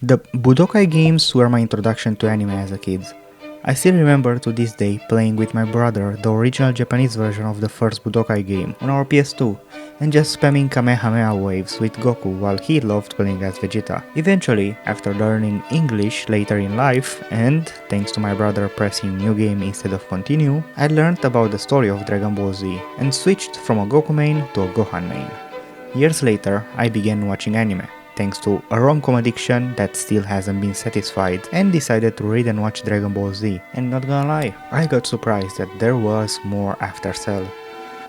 The Budokai games were my introduction to anime as a kid. I still remember to this day playing with my brother the original Japanese version of the first Budokai game on our PS2 and just spamming Kamehameha waves with Goku while he loved playing as Vegeta. Eventually, after learning English later in life and thanks to my brother pressing new game instead of continue, I learned about the story of Dragon Ball Z and switched from a Goku main to a Gohan main. Years later, I began watching anime, thanks to a rom-com addiction that still hasn't been satisfied, and decided to read and watch Dragon Ball Z. And not gonna lie, I got surprised that there was more after Cell.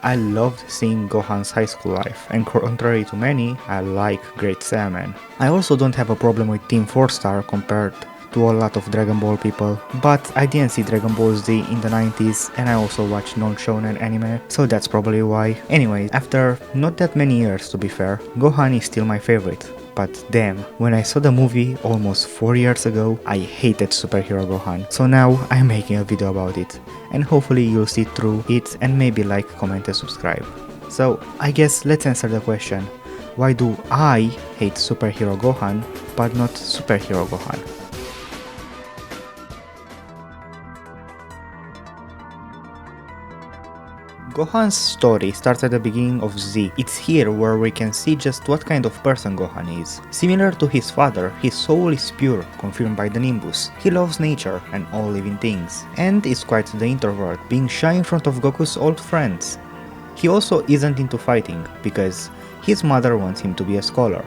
I loved seeing Gohan's high school life, and contrary to many, I like Great Saiyaman. I also don't have a problem with Team 4 Star compared to a lot of Dragon Ball people, but I didn't see Dragon Ball Z in the 90s and I also watched non-shonen anime, so that's probably why. Anyways, after not that many years to be fair, Gohan is still my favorite. But damn, when I saw the movie almost 4 years ago, I hated Superhero Gohan. So now I'm making a video about it, and hopefully you'll see through it and maybe like, comment and subscribe. So I guess let's answer the question, why do I hate Superhero Gohan but not Superhero Gohan? Gohan's story starts at the beginning of Z. It's here where we can see just what kind of person Gohan is. Similar to his father, his soul is pure, confirmed by the Nimbus. He loves nature and all living things, and is quite the introvert, being shy in front of Goku's old friends. He also isn't into fighting, because his mother wants him to be a scholar.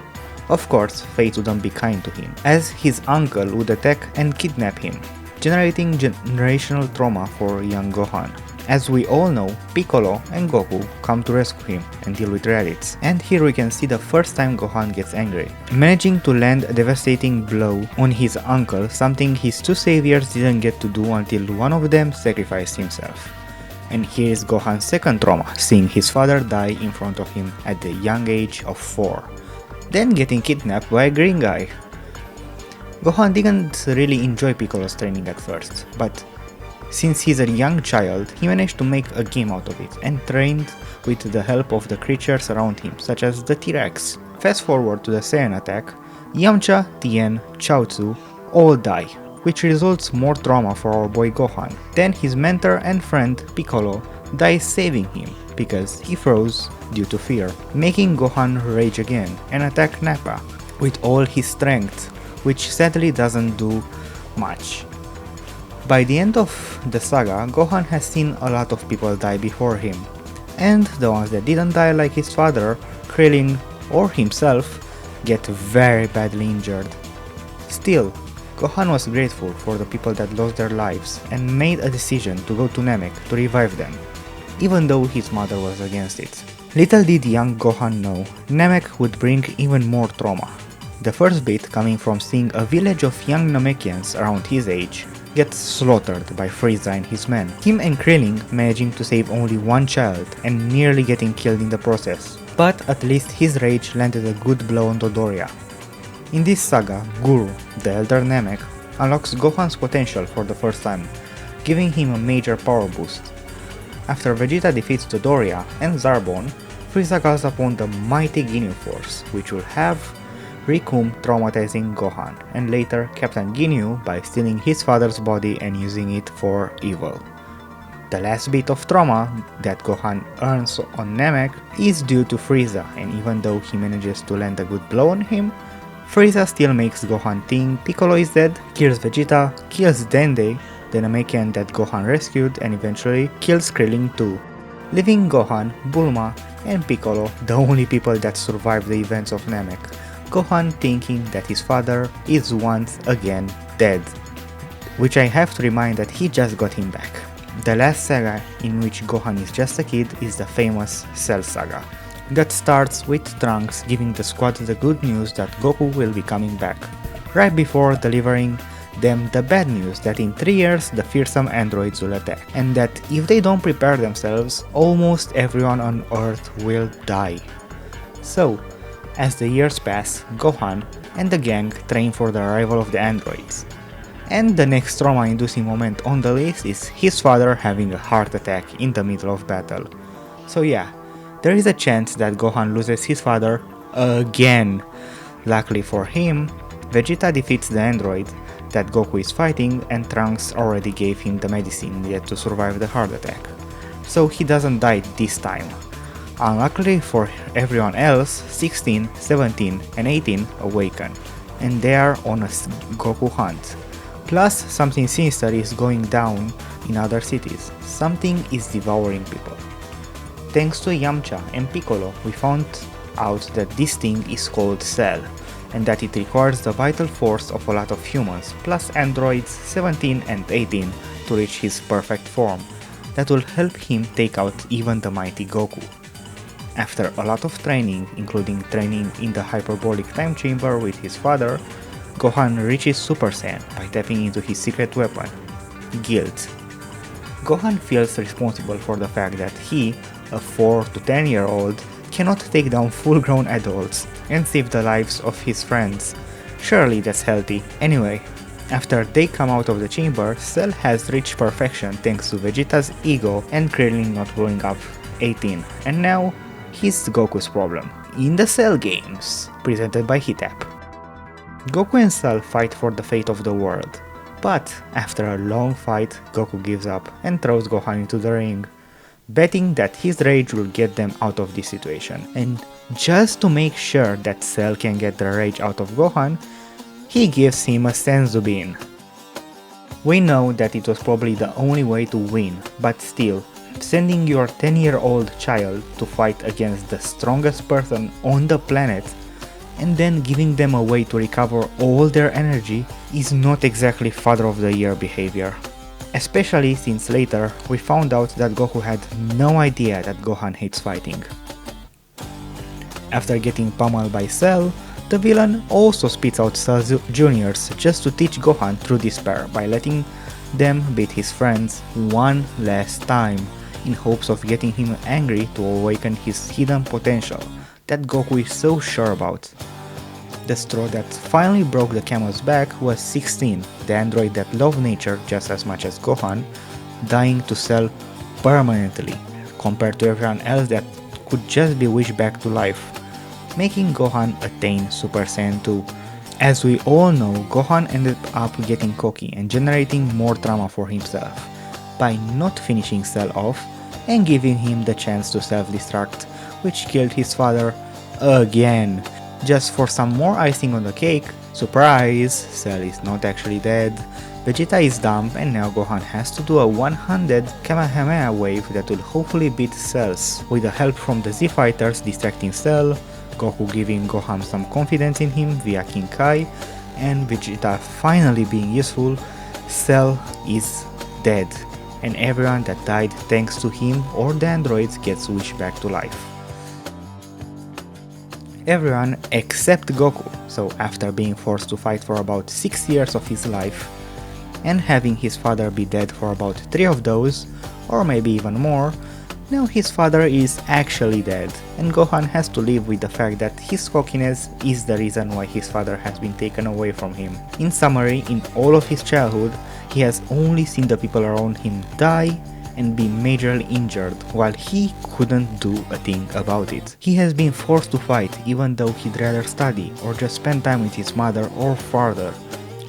Of course, fate wouldn't be kind to him, as his uncle would attack and kidnap him, generating generational trauma for young Gohan. As we all know, Piccolo and Goku come to rescue him and deal with Raditz, and here we can see the first time Gohan gets angry, managing to land a devastating blow on his uncle, something his two saviors didn't get to do until one of them sacrificed himself. And here is Gohan's second trauma, seeing his father die in front of him at the young age of 4, then getting kidnapped by a green guy. Gohan didn't really enjoy Piccolo's training at first, but since he's a young child, he managed to make a game out of it and trained with the help of the creatures around him, such as the T-Rex. Fast forward to the Saiyan attack, Yamcha, Tien, Chaozu all die, which results more trauma for our boy Gohan. Then his mentor and friend Piccolo dies saving him, because he froze due to fear, making Gohan rage again and attack Nappa with all his strength, which sadly doesn't do much. By the end of the saga, Gohan has seen a lot of people die before him, and the ones that didn't die, like his father, Krillin or himself, get very badly injured. Still, Gohan was grateful for the people that lost their lives and made a decision to go to Namek to revive them, even though his mother was against it. Little did young Gohan know, Namek would bring even more trauma. The first bit coming from seeing a village of young Namekians around his age gets slaughtered by Frieza and his men, him and Krillin managing to save only one child and nearly getting killed in the process, but at least his rage landed a good blow on Dodoria. In this saga, Guru, the Elder Namek, unlocks Gohan's potential for the first time, giving him a major power boost. After Vegeta defeats Dodoria and Zarbon, Frieza calls upon the mighty Ginyu Force, which will have Rikum traumatizing Gohan, and later Captain Ginyu by stealing his father's body and using it for evil. The last bit of trauma that Gohan earns on Namek is due to Frieza, and even though he manages to land a good blow on him, Frieza still makes Gohan think Piccolo is dead, kills Vegeta, kills Dende, the Namekian that Gohan rescued, and eventually kills Krillin too, leaving Gohan, Bulma, and Piccolo the only people that survived the events of Namek. Gohan thinking that his father is once again dead, which I have to remind that he just got him back. The last saga in which Gohan is just a kid is the famous Cell saga, that starts with Trunks giving the squad the good news that Goku will be coming back, right before delivering them the bad news that in 3 years the fearsome androids will attack, and that if they don't prepare themselves, almost everyone on Earth will die. So, as the years pass, Gohan and the gang train for the arrival of the androids. And the next trauma-inducing moment on the list is his father having a heart attack in the middle of battle. So yeah, there is a chance that Gohan loses his father again. Luckily for him, Vegeta defeats the android that Goku is fighting, and Trunks already gave him the medicine needed to survive the heart attack, so he doesn't die this time. Unluckily for everyone else, 16, 17 and 18 awaken, and they are on a Goku hunt. Plus, something sinister is going down in other cities. Something is devouring people. Thanks to Yamcha and Piccolo, we found out that this thing is called Cell, and that it requires the vital force of a lot of humans, plus androids 17 and 18 to reach his perfect form, that will help him take out even the mighty Goku. After a lot of training, including training in the hyperbolic time chamber with his father, Gohan reaches Super Saiyan by tapping into his secret weapon, guilt. Gohan feels responsible for the fact that he, a 4 to 10-year-old, cannot take down full-grown adults and save the lives of his friends. Surely that's healthy. Anyway, after they come out of the chamber, Cell has reached perfection thanks to Vegeta's ego and Krillin not growing up 18, and now he's Goku's problem. In the Cell games, presented by Hitap, Goku and Cell fight for the fate of the world, but after a long fight, Goku gives up and throws Gohan into the ring, betting that his rage will get them out of this situation. And just to make sure that Cell can get the rage out of Gohan, he gives him a Senzu Bean. We know that it was probably the only way to win, but still, sending your 10-year-old child to fight against the strongest person on the planet and then giving them a way to recover all their energy is not exactly Father of the Year behavior. Especially since later we found out that Goku had no idea that Gohan hates fighting. After getting pummeled by Cell, the villain also spits out Cell Juniors just to teach Gohan through despair by letting them beat his friends one last time in hopes of getting him angry to awaken his hidden potential that Goku is so sure about. The straw that finally broke the camel's back was 16, the android that loved nature just as much as Gohan, dying to Cell permanently, compared to everyone else that could just be wished back to life, making Gohan attain Super Saiyan 2. As we all know, Gohan ended up getting cocky and generating more trauma for himself, by not finishing Cell off and giving him the chance to self-destruct, which killed his father again. Just for some more icing on the cake, surprise, Cell is not actually dead, Vegeta is dumb, and now Gohan has to do a one-handed Kamehameha wave that will hopefully beat Cell's, with the help from the Z Fighters distracting Cell, Goku giving Gohan some confidence in him via King Kai, and Vegeta finally being useful. Cell is dead, and everyone that died thanks to him or the androids gets wished back to life. Everyone except Goku, so after being forced to fight for about 6 years of his life, and having his father be dead for about 3 of those, or maybe even more, now his father is actually dead, and Gohan has to live with the fact that his cockiness is the reason why his father has been taken away from him. In summary, in all of his childhood, he has only seen the people around him die and be majorly injured, while he couldn't do a thing about it. He has been forced to fight even though he'd rather study or just spend time with his mother or father,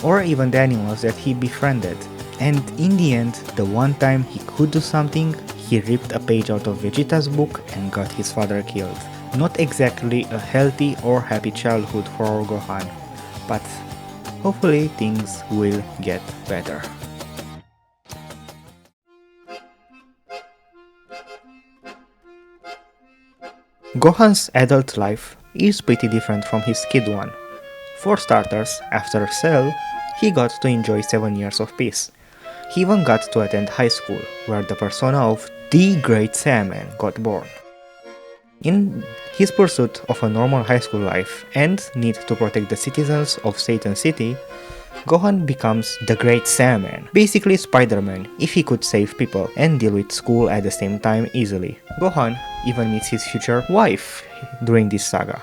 or even the animals that he befriended. And in the end, the one time he could do something, he ripped a page out of Vegeta's book and got his father killed. Not exactly a healthy or happy childhood for our Gohan, but hopefully things will get better. Gohan's adult life is pretty different from his kid one. For starters, after Cell, he got to enjoy 7 years of peace. He even got to attend high school, where the persona of the Great Saiyaman got born. In his pursuit of a normal high school life and need to protect the citizens of Satan City, Gohan becomes the Great Saiyaman, basically Spider-Man if he could save people and deal with school at the same time easily. Gohan even meets his future wife during this saga,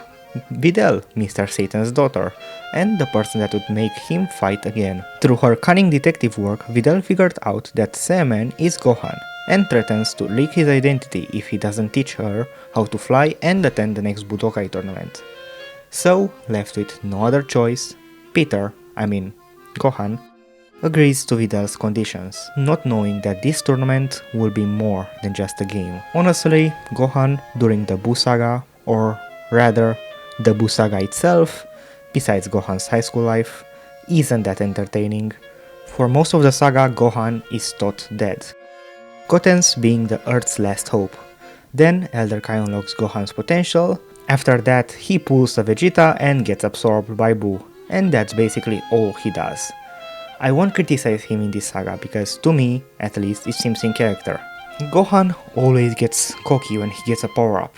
Videl, Mr. Satan's daughter, and the person that would make him fight again. Through her cunning detective work, Videl figured out that Saiyaman is Gohan, and threatens to leak his identity if he doesn't teach her how to fly and attend the next Budokai tournament. So, left with no other choice, Peter, I mean Gohan, agrees to Vidal's conditions, not knowing that this tournament will be more than just a game. Honestly, Gohan during the Buu saga, or rather the Buu saga itself, besides Gohan's high school life, isn't that entertaining. For most of the saga, Gohan is thought dead, Gotenks being the Earth's last hope. Then Elder Kai unlocks Gohan's potential. After that, he pulls a Vegeta and gets absorbed by Buu, and that's basically all he does. I won't criticize him in this saga because to me, at least, it seems in character. Gohan always gets cocky when he gets a power-up,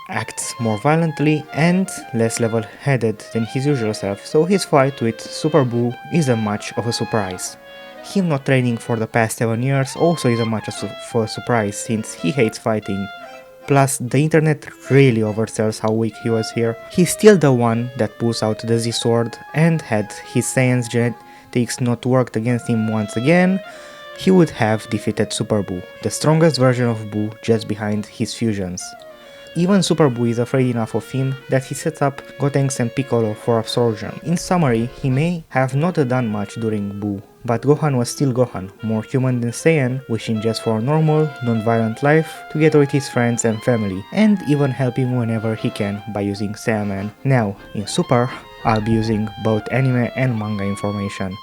acts more violently and less level-headed than his usual self, so his fight with Super Buu isn't much of a surprise. Him not training for the past 7 years also isn't much of a surprise since he hates fighting. Plus, the internet really oversells how weak he was here. He's still the one that pulls out the Z-Sword, and had his Saiyan's genetics not worked against him once again, he would have defeated Super Buu, the strongest version of Buu just behind his fusions. Even Super Buu is afraid enough of him that he sets up Gotenks and Piccolo for absorption. In summary, he may have not done much during Buu, but Gohan was still Gohan, more human than Saiyan, wishing just for a normal, non-violent life, together with his friends and family, and even helping whenever he can by using Saiyaman. Now, in Super, I'll be using both anime and manga information,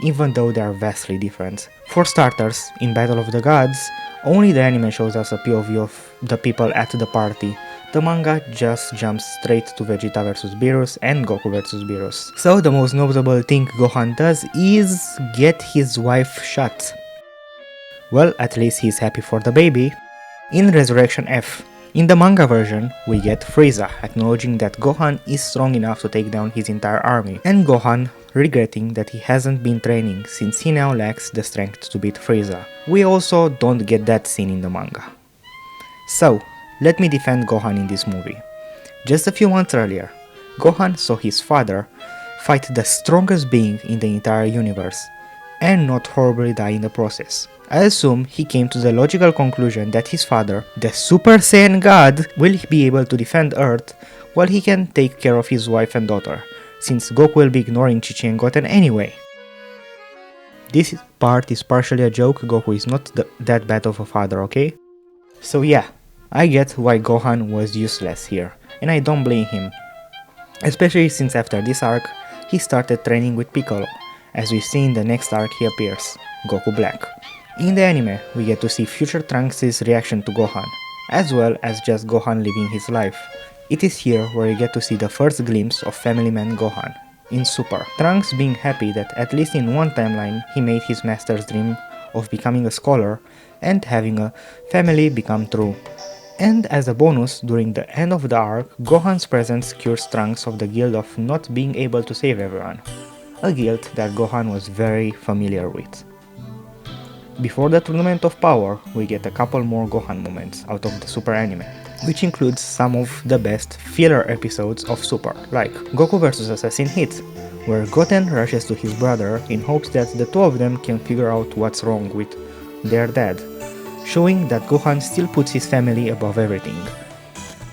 even though they are vastly different. For starters, in Battle of the Gods, only the anime shows us a POV of the people at the party. The manga just jumps straight to Vegeta vs Beerus and Goku vs Beerus. So the most notable thing Gohan does is get his wife shot. Well, at least he's happy for the baby. In Resurrection F, in the manga version, we get Frieza acknowledging that Gohan is strong enough to take down his entire army, and Gohan regretting that he hasn't been training since he now lacks the strength to beat Frieza. We also don't get that scene in the manga. So, let me defend Gohan in this movie. Just a few months earlier, Gohan saw his father fight the strongest being in the entire universe, and not horribly die in the process. I assume he came to the logical conclusion that his father, the Super Saiyan God, will be able to defend Earth while he can take care of his wife and daughter, since Goku will be ignoring Chi-Chi and Goten anyway. This part is partially a joke, Goku is not that bad of a father, okay? So yeah, I get why Gohan was useless here, and I don't blame him. Especially since after this arc, he started training with Piccolo. As we see in the next arc he appears, Goku Black. In the anime, we get to see future Trunks' reaction to Gohan, as well as just Gohan living his life. It is here where we get to see the first glimpse of family man Gohan, in Super. Trunks being happy that at least in one timeline he made his master's dream of becoming a scholar and having a family become true. And as a bonus, during the end of the arc, Gohan's presence cures Trunks of the guilt of not being able to save everyone, a guilt that Gohan was very familiar with. Before the Tournament of Power, we get a couple more Gohan moments out of the Super anime, which includes some of the best filler episodes of Super, like Goku vs Assassin Hit, where Goten rushes to his brother in hopes that the two of them can figure out what's wrong with their dad, showing that Gohan still puts his family above everything.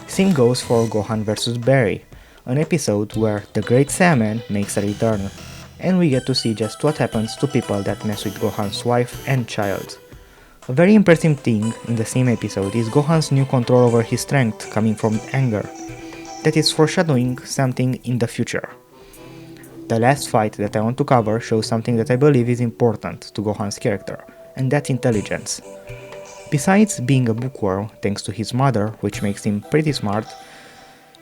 Same goes for Gohan vs Barry, an episode where the Great Saiyaman makes a return, and we get to see just what happens to people that mess with Gohan's wife and child. A very impressive thing in the same episode is Gohan's new control over his strength coming from anger, that is foreshadowing something in the future. The last fight that I want to cover shows something that I believe is important to Gohan's character, and that's intelligence. Besides being a bookworm thanks to his mother, which makes him pretty smart,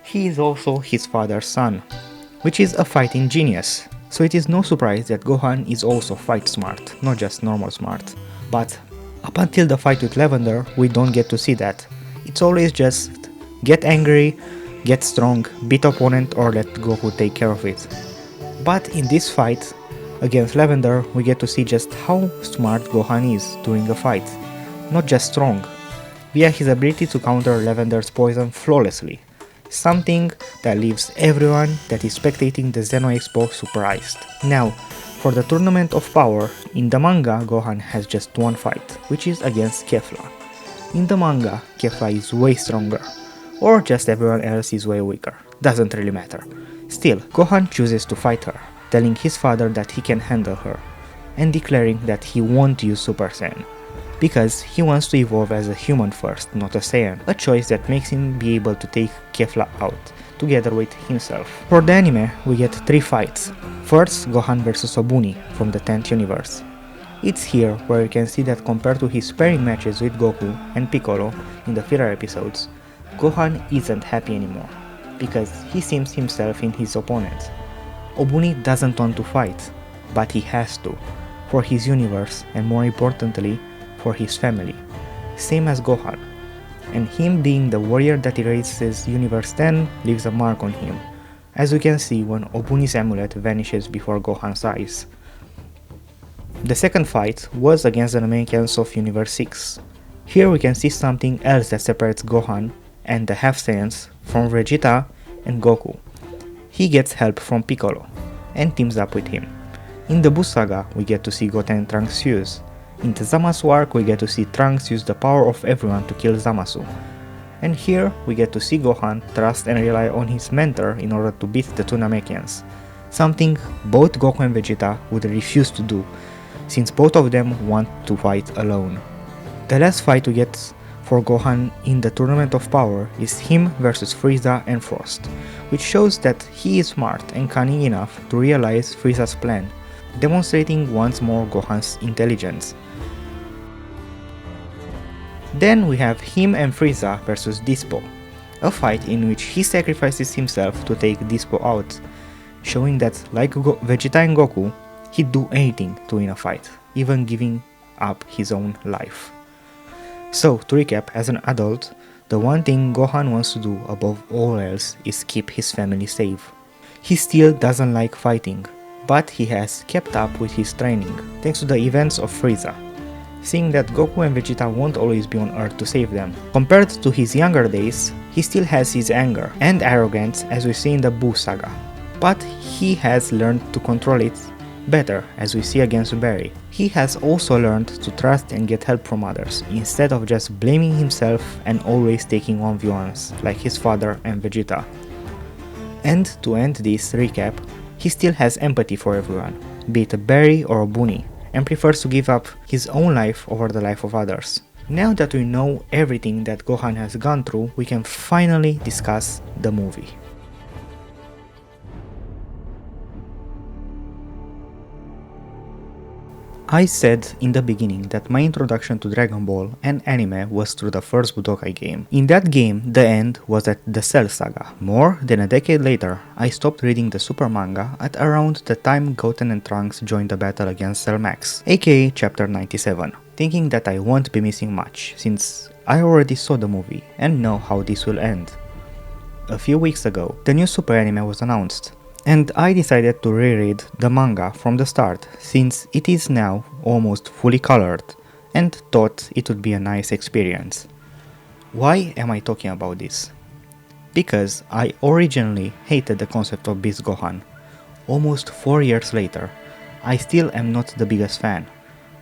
he is also his father's son, which is a fighting genius. So it is no surprise that Gohan is also fight smart, not just normal smart. But up until the fight with Lavender, we don't get to see that. It's always just get angry, get strong, beat opponent or let Goku take care of it. But in this fight against Lavender, we get to see just how smart Gohan is during a fight, not just strong, via his ability to counter Lavender's poison flawlessly. Something that leaves everyone that is spectating the Xeno Expo surprised. Now, for the Tournament of Power, in the manga Gohan has just one fight, which is against Kefla. In the manga, Kefla is way stronger, or just everyone else is way weaker, doesn't really matter. Still, Gohan chooses to fight her. telling his father that he can handle her, and declaring that he won't use Super Saiyan, because he wants to evolve as a human first, not a Saiyan, a choice that makes him be able to take Kefla out, together with himself. For the anime, we get 3 fights. First, Gohan vs Obuni from the 10th universe. It's here where you can see that compared to his sparring matches with Goku and Piccolo in the filler episodes, Gohan isn't happy anymore, because he sees himself in his opponent. Obuni doesn't want to fight, but he has to, for his universe and more importantly, for his family, same as Gohan. And him being the warrior that erases Universe 10 leaves a mark on him, as we can see when Obuni's amulet vanishes before Gohan's eyes. The second fight was against the Namekians of Universe 6. Here we can see something else that separates Gohan and the Half Saiyans from Vegeta and Goku. He gets help from Piccolo and teams up with him. In the Buu saga, we get to see Goten and Trunks fuse. In the Zamasu arc, we get to see Trunks use the power of everyone to kill Zamasu. And here, we get to see Gohan trust and rely on his mentor in order to beat the two Namekians, something both Goku and Vegeta would refuse to do, since both of them want to fight alone. The last fight we get for Gohan in the Tournament of Power is him versus Frieza and Frost, which shows that he is smart and cunning enough to realize Frieza's plan, demonstrating once more Gohan's intelligence. Then we have him and Frieza versus Dispo, a fight in which he sacrifices himself to take Dispo out, showing that like Vegeta and Goku, he'd do anything to win a fight, even giving up his own life. So, to recap, as an adult, the one thing Gohan wants to do above all else is keep his family safe. He still doesn't like fighting, but he has kept up with his training, thanks to the events of Frieza, seeing that Goku and Vegeta won't always be on Earth to save them. Compared to his younger days, he still has his anger and arrogance as we see in the Buu saga, but he has learned to control it better as we see against Barry. He has also learned to trust and get help from others, instead of just blaming himself and always taking 1v1s like his father and Vegeta. And to end this recap, he still has empathy for everyone, be it a Barry or a Bunny, and prefers to give up his own life over the life of others. Now that we know everything that Gohan has gone through, we can finally discuss the movie. I said in the beginning that my introduction to Dragon Ball and anime was through the first Budokai game. In that game, the end was at the Cell Saga. More than a decade later, I stopped reading the Super manga at around the time Goten and Trunks joined the battle against Cell Max, aka chapter 97, thinking that I won't be missing much, since I already saw the movie and know how this will end. A few weeks ago, the new Super anime was announced, and I decided to reread the manga from the start, since it is now almost fully colored, and thought it would be a nice experience. Why am I talking about this? Because I originally hated the concept of Beast Gohan. Almost 4 years later, I still am not the biggest fan,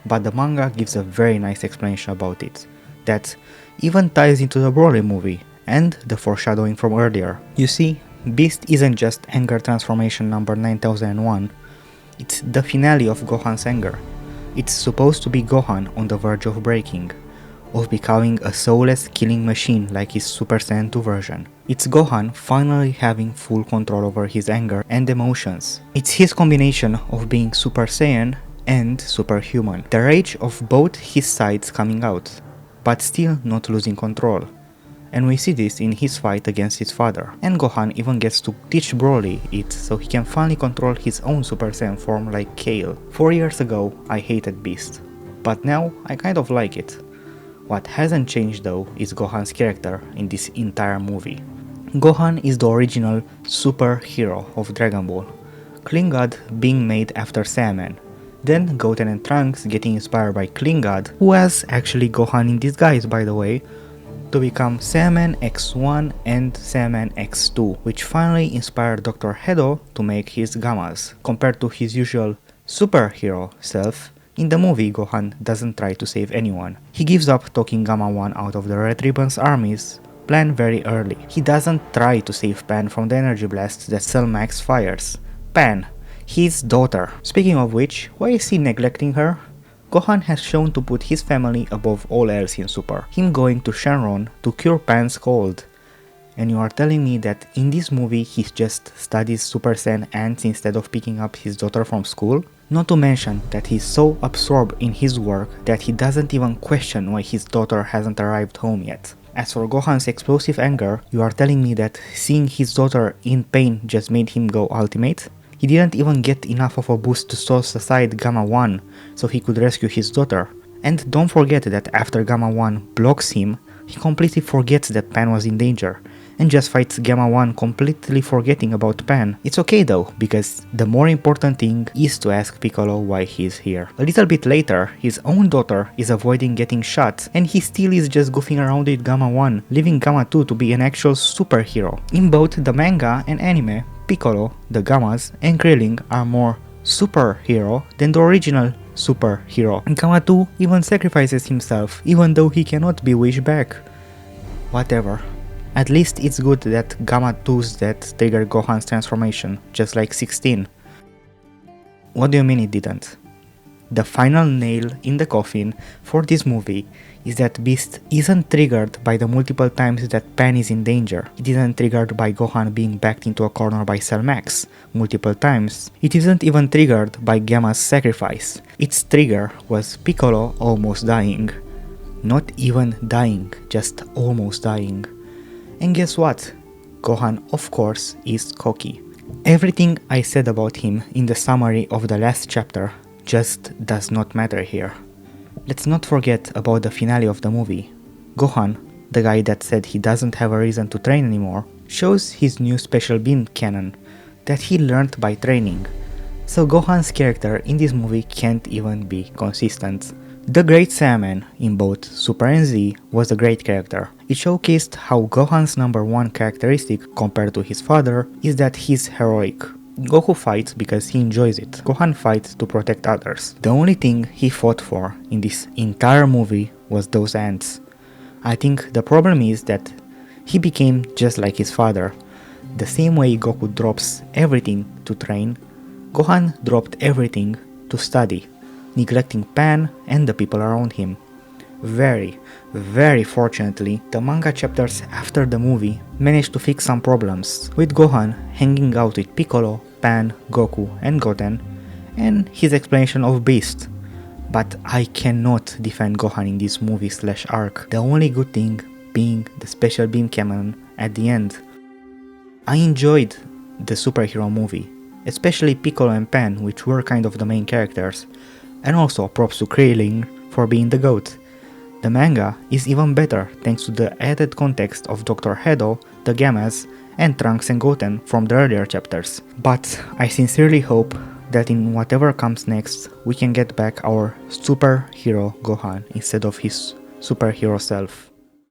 but the manga gives a very nice explanation about it, that even ties into the Broly movie and the foreshadowing from earlier. You see, Beast isn't just anger transformation number 9001, it's the finale of Gohan's anger. It's supposed to be Gohan on the verge of breaking, of becoming a soulless killing machine like his Super Saiyan 2 version. It's Gohan finally having full control over his anger and emotions. It's his combination of being Super Saiyan and superhuman, the rage of both his sides coming out, but still not losing control. And we see this in his fight against his father, and Gohan even gets to teach Broly it so he can finally control his own Super Saiyan form like Kale. 4 years ago I hated Beast, but now I kind of like it. What hasn't changed though is Gohan's character in this entire movie. Gohan is the original superhero of Dragon Ball, Klingad being made after Saiyaman, then Goten and Trunks getting inspired by Klingad, who was actually Gohan in disguise by the way, to become Saiyaman X1 and Saiyaman X2, which finally inspired Dr. Hedo to make his Gammas. Compared to his usual superhero self, in the movie Gohan doesn't try to save anyone. He gives up talking Gamma 1 out of the Red Ribbon's armies plan very early. He doesn't try to save Pan from the energy blast that Cell Max fires. Pan, His daughter. Speaking of which, why is he neglecting her? Gohan has shown to put his family above all else in Super. Him going to Shenron to cure Pan's cold. And you are telling me that in this movie he just studies Super Saiyan ants instead of picking up his daughter from school? Not to mention that he's so absorbed in his work that he doesn't even question why his daughter hasn't arrived home yet. As for Gohan's explosive anger, you are telling me that seeing his daughter in pain just made him go ultimate? He didn't even get enough of a boost to toss aside Gamma 1 so he could rescue his daughter. And don't forget that after Gamma 1 blocks him, he completely forgets that Pan was in danger and just fights Gamma 1 completely forgetting about Pan. It's okay though, because the more important thing is to ask Piccolo why he's here. A little bit later, his own daughter is avoiding getting shot and he still is just goofing around with Gamma 1, leaving Gamma 2 to be an actual superhero. In both the manga and anime, Piccolo, the Gammas, and Krillin are more superhero than the original superhero. And Gamma 2 even sacrifices himself, even though he cannot be wished back. Whatever. At least it's good that Gamma 2's death triggered Gohan's transformation, just like 16. What do you mean it didn't? The final nail in the coffin for this movie is that Beast isn't triggered by the multiple times that Pan is in danger. It isn't triggered by Gohan being backed into a corner by Cell Max multiple times. It isn't even triggered by Gamma's sacrifice. Its trigger was Piccolo almost dying. Not even dying, just almost dying. And guess what? Gohan, of course, is cocky. Everything I said about him in the summary of the last chapter just does not matter here. Let's not forget about the finale of the movie. Gohan, the guy that said he doesn't have a reason to train anymore, shows his new special beam cannon that he learned by training. So Gohan's character in this movie can't even be consistent. The Great Saiyaman in both Super and Z was a great character. It showcased how Gohan's number one characteristic compared to his father is that he's heroic. Goku fights because he enjoys it. Gohan fights to protect others. The only thing he fought for in this entire movie was those ants. I think the problem is that he became just like his father. The same way Goku drops everything to train, Gohan dropped everything to study, neglecting Pan and the people around him. Very fortunately, the manga chapters after the movie managed to fix some problems, with Gohan hanging out with Piccolo, Pan, Goku and Goten, and his explanation of Beast. But I cannot defend Gohan in this movie / arc, the only good thing being the special beam cannon at the end. I enjoyed the superhero movie, especially Piccolo and Pan, which were kind of the main characters, and also props to Krillin for being the GOAT. The manga is even better thanks to the added context of Dr. Hedo, the Gammas, and Trunks and Goten from the earlier chapters. But I sincerely hope that in whatever comes next, we can get back our superhero Gohan instead of his superhero self.